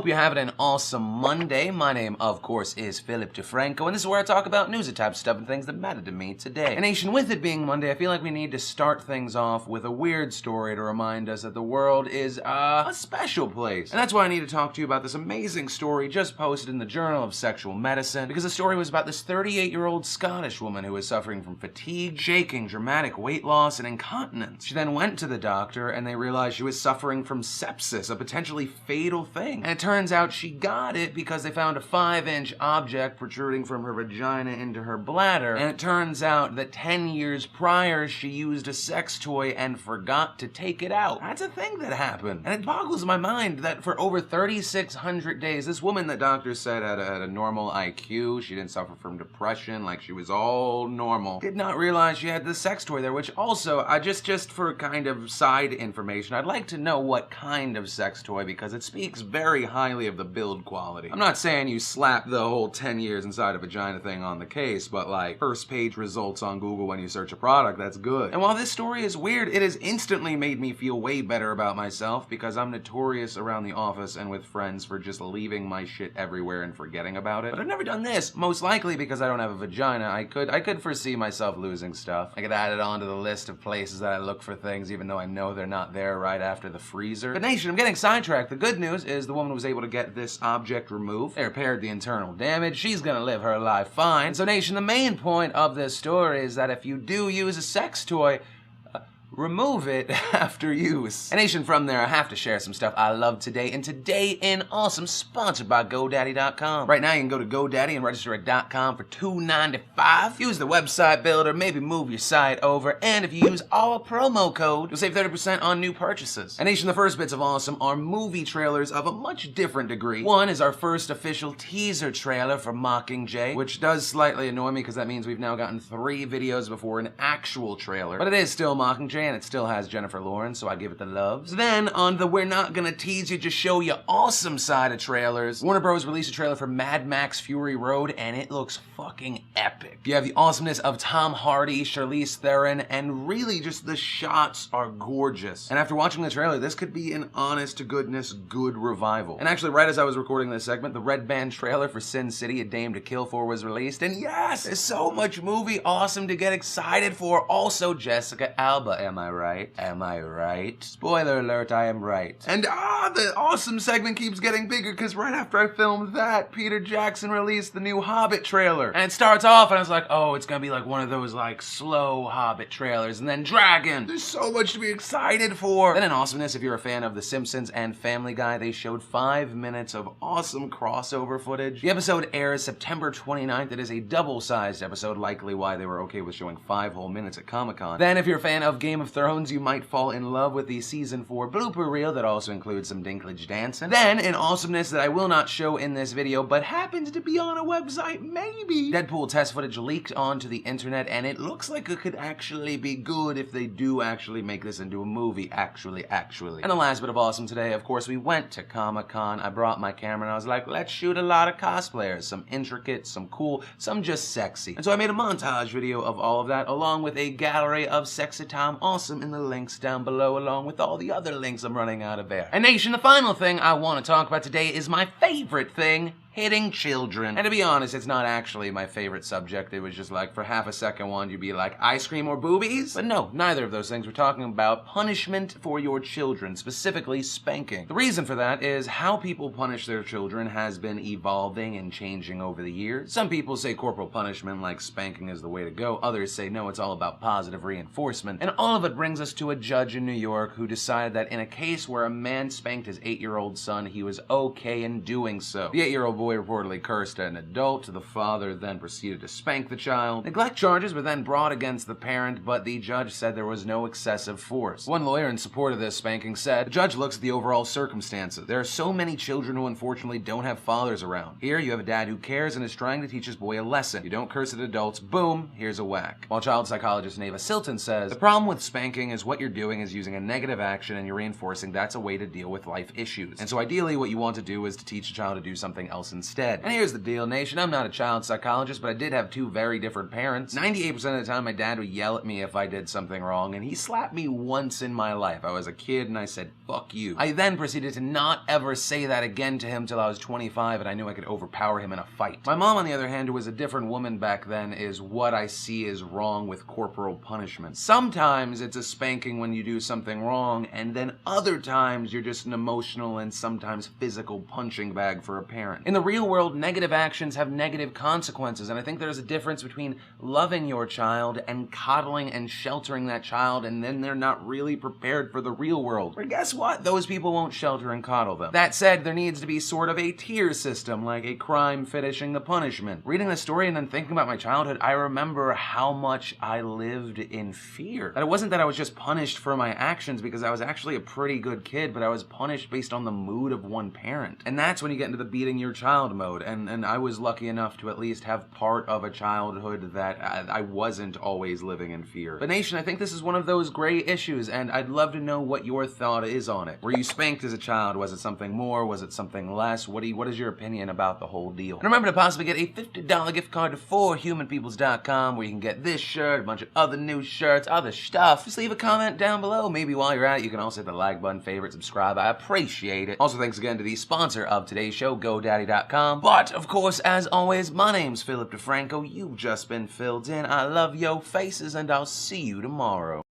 hope you're having an awesome Monday. My name, of course, is Philip DeFranco, and this is where I talk about news and type stuff and things that matter to me today. And nation, with it being Monday, I feel like we need to start things off with a weird story to remind us that the world is a special place. And that's why I need to talk to you about this amazing story just posted in the Journal of Sexual Medicine, because the story was about this 38-year-old Scottish woman who was suffering from fatigue, shaking, dramatic weight loss, and incontinence. She then went to the doctor, and they realized she was suffering from sepsis, a potentially fatal thing. And it turns out she got it because they found a 5-inch object protruding from her vagina into her bladder. And it turns out that 10 years prior, she used a sex toy and forgot to take it out. That's a thing that happened. And it boggles my mind that for over 3,600 days, this woman that doctors said had a normal IQ, she didn't suffer from depression, like she was all normal, did not realize she had the sex toy there, which also, just for kind of side information, I'd like to know what kind of sex toy, because it speaks very highly of the build quality. I'm not saying you slap the whole 10 years inside a vagina thing on the case, but like first page results on Google when you search a product, that's good. And while this story is weird, it has instantly made me feel way better about myself, because I'm notorious around the office and with friends for just leaving my shit everywhere and forgetting about it. But I've never done this, most likely because I don't have a vagina. I could foresee myself losing stuff. I could add it onto the list of places that I look for things, even though I know they're not there right after the freezer. But nation, I'm getting sidetracked. The good news is the woman was able to get this object removed. They repaired the internal damage. She's gonna live her life fine. So nation, the main point of this story is that if you do use a sex toy, remove it after use. And nation, from there, I have to share some stuff I love today. And today in Awesome, sponsored by GoDaddy.com. Right now, you can go to GoDaddy and register at .com for $2.95. Use the website builder, maybe move your site over. And if you use our promo code, you'll save 30% on new purchases. And nation, the first bits of awesome are movie trailers of a much different degree. One is our first official teaser trailer for Mockingjay, which does slightly annoy me because that means we've now gotten 3 videos before an actual trailer. But it is still Mockingjay, and it still has Jennifer Lawrence, so I give it the loves. Then, on the we're not gonna tease you, just show you awesome side of trailers, Warner Bros. Released a trailer for Mad Max Fury Road, and it looks fucking epic. You have the awesomeness of Tom Hardy, Charlize Theron, and really just the shots are gorgeous. And after watching the trailer, this could be an honest-to-goodness good revival. And actually, right as I was recording this segment, the Red Band trailer for Sin City, A Dame to Kill For was released, and yes, there's so much movie awesome to get excited for. Also, Jessica Alba, am I right? Am I right? Spoiler alert, I am right. And the awesome segment keeps getting bigger because right after I filmed that, Peter Jackson released the new Hobbit trailer. And it starts off and I was like, oh, it's gonna be like one of those like slow Hobbit trailers, and then Dragon. There's so much to be excited for. Then in awesomeness, if you're a fan of The Simpsons and Family Guy, they showed 5 minutes of awesome crossover footage. The episode airs September 29th. It is a double-sized episode, likely why they were okay with showing 5 whole minutes at Comic-Con. Then if you're a fan of Game of Thrones, you might fall in love with the season 4 blooper reel that also includes some Dinklage dancing. Then, in awesomeness that I will not show in this video, but happens to be on a website, maybe, Deadpool test footage leaked onto the internet, and it looks like it could actually be good if they do actually make this into a movie, actually. And the last bit of awesome today, of course, we went to Comic-Con. I brought my camera and I was like, let's shoot a lot of cosplayers, some intricate, some cool, some just sexy. And so I made a montage video of all of that, along with a gallery of sexy time awesome in the links down below, along with all the other links I'm running out of there. And nation, the final thing I want to talk about today is my favorite thing: hitting children. And to be honest, it's not actually my favorite subject. It was just like, for half a second one, you'd be like, ice cream or boobies? But no, neither of those things. We're talking about punishment for your children, specifically spanking. The reason for that is how people punish their children has been evolving and changing over the years. Some people say corporal punishment, like spanking, is the way to go. Others say no, it's all about positive reinforcement. And all of it brings us to a judge in New York who decided that in a case where a man spanked his 8-year-old son, he was okay in doing so. The 8-year-old boy reportedly cursed at an adult. The father then proceeded to spank the child. Neglect charges were then brought against the parent, but the judge said there was no excessive force. One lawyer in support of this spanking said, the judge looks at the overall circumstances. There are so many children who unfortunately don't have fathers around. Here you have a dad who cares and is trying to teach his boy a lesson. You don't curse at adults, boom, here's a whack. While child psychologist Neva Silton says, the problem with spanking is what you're doing is using a negative action and you're reinforcing that's a way to deal with life issues. And so ideally what you want to do is to teach a child to do something else instead. And here's the deal, nation. I'm not a child psychologist, but I did have two very different parents. 98% of the time, my dad would yell at me if I did something wrong, and he slapped me once in my life. I was a kid, and I said, fuck you. I then proceeded to not ever say that again to him till I was 25, and I knew I could overpower him in a fight. My mom, on the other hand, who was a different woman back then, is what I see is wrong with corporal punishment. Sometimes it's a spanking when you do something wrong, and then other times you're just an emotional and sometimes physical punching bag for a parent. In the real world, negative actions have negative consequences, and I think there's a difference between loving your child and coddling and sheltering that child, and then they're not really prepared for the real world. But guess what? Those people won't shelter and coddle them. That said, there needs to be sort of a tier system, like a crime finishing the punishment. Reading this story and then thinking about my childhood, I remember how much I lived in fear. That it wasn't that I was just punished for my actions, because I was actually a pretty good kid, but I was punished based on the mood of one parent. And that's when you get into the beating your child mode, and I was lucky enough to at least have part of a childhood that I wasn't always living in fear. But nation, I think this is one of those gray issues, and I'd love to know what your thought is on it. Were you spanked as a child? Was it something more? Was it something less? What is your opinion about the whole deal? And remember to possibly get a $50 gift card to forhumanpeoples.com, where you can get this shirt, a bunch of other new shirts, other stuff. Just leave a comment down below. Maybe while you're at it, you can also hit the like button, favorite, subscribe. I appreciate it. Also, thanks again to the sponsor of today's show, GoDaddy.com. But, of course, as always, my name's Philip DeFranco. You've just been filled in. I love your faces, and I'll see you tomorrow.